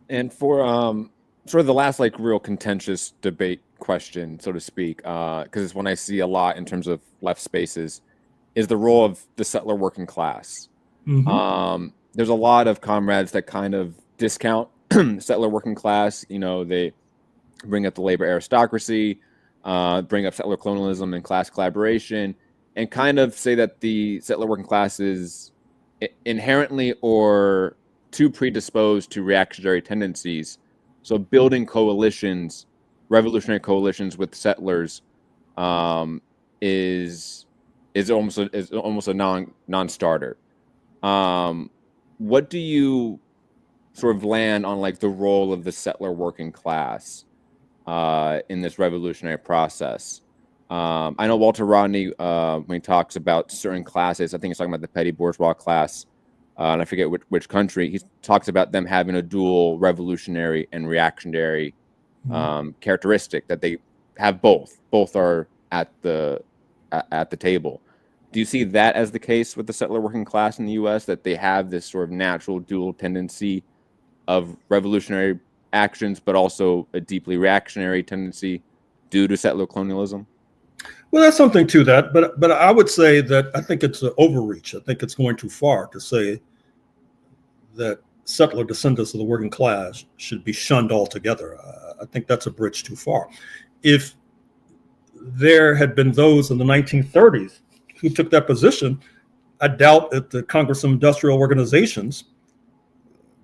And for sort of the last like real contentious debate question, so to speak, because it's one I see a lot in terms of left spaces, is the role of the settler working class. Hmm. There's a lot of comrades that kind of discount settler working class. You know, they bring up the labor aristocracy, bring up settler colonialism and class collaboration, and kind of say that the settler working class is inherently or too predisposed to reactionary tendencies. So building coalitions, revolutionary coalitions with settlers, um, is is almost a non-starter. Um, what do you sort of land on like the role of the settler working class in this revolutionary process? I know Walter Rodney, when he talks about certain classes, I think he's talking about the petty bourgeois class, and I forget which country. He talks about them having a dual revolutionary and reactionary characteristic, that they have both. Both are at the table. Do you see that as the case with the settler working class in the U.S., that they have this sort of natural dual tendency of revolutionary actions, but also a deeply reactionary tendency due to settler colonialism? Well, there's something to that, but I would say that I think it's an overreach. I think it's going too far to say that settler descendants of the working class should be shunned altogether. I think that's a bridge too far. If there had been those in the 1930s who took that position, I doubt that the Congress of Industrial Organizations,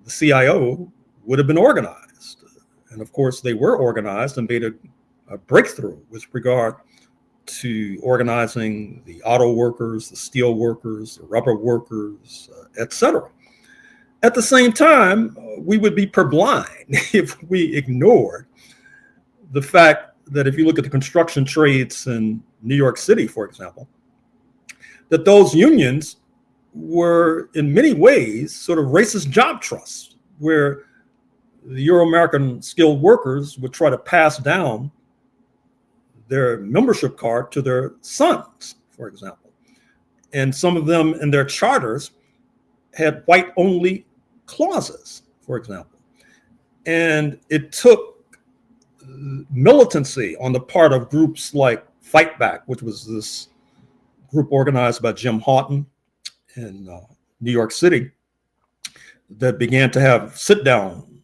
the CIO, would have been organized. And of course, they were organized and made a breakthrough with regard to organizing the auto workers, the steel workers, the rubber workers, etc. At the same time, we would be purblind if we ignored the fact that if you look at the construction trades in New York City, for example, that those unions were in many ways sort of racist job trusts, where the Euro-American skilled workers would try to pass down their membership card to their sons, for example. And some of them in their charters had white-only clauses, for example. And it took militancy on the part of groups like Fight Back, which was this group organized by Jim Houghton in New York City, that began to have sit-down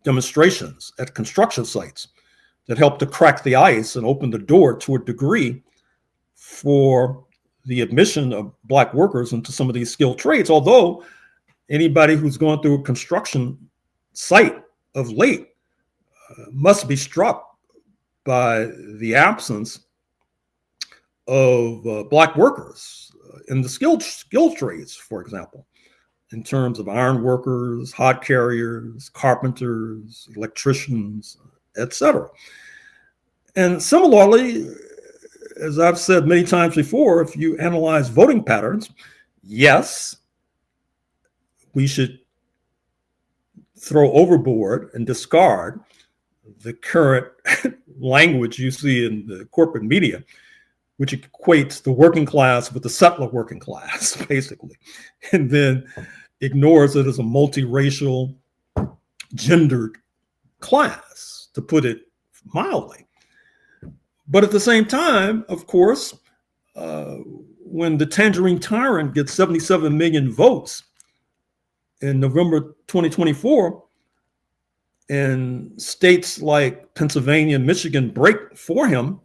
demonstrations at construction sites that helped to crack the ice and open the door to a degree for the admission of Black workers into some of these skilled trades. Although anybody who's gone through a construction site of late must be struck by the absence of Black workers in the skilled trades, for example, in terms of iron workers, hod carriers, carpenters, electricians, etc. And similarly, as I've said many times before, if you analyze voting patterns, yes, we should throw overboard and discard the current language you see in the corporate media, which equates the working class with the settler working class, basically, and then ignores it as a multiracial, gendered class, to put it mildly. But at the same time, of course, when the Tangerine Tyrant gets 77 million votes in November 2024, and states like Pennsylvania and Michigan break for him,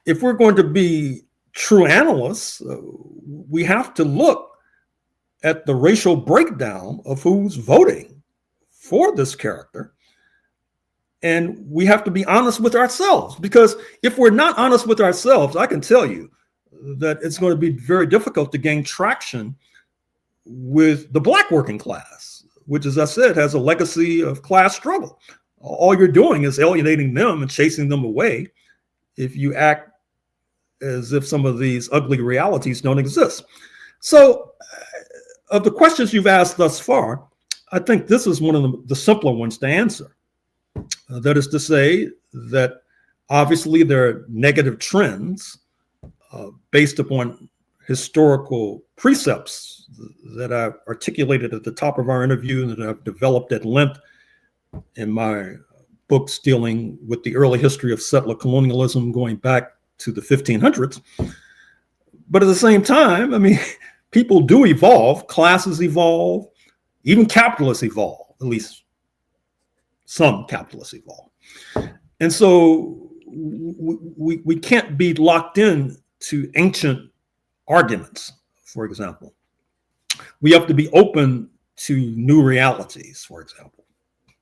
if we're going to be true analysts, we have to look at the racial breakdown of who's voting for this character. And we have to be honest with ourselves, because if we're not honest with ourselves, I can tell you that it's going to be very difficult to gain traction with the Black working class, which, as I said, has a legacy of class struggle. All you're doing is alienating them and chasing them away if you act as if some of these ugly realities don't exist. So, of the questions you've asked thus far, I think this is one of the simpler ones to answer. That is to say that obviously there are negative trends based upon historical precepts that I articulated at the top of our interview and that I've developed at length in my books dealing with the early history of settler colonialism going back to the 1500s. But at the same time, I mean, people do evolve, classes evolve, even capitalists evolve, at least some capitalists evolve. And so we can't be locked in to ancient arguments, for example. We have to be open to new realities, for example.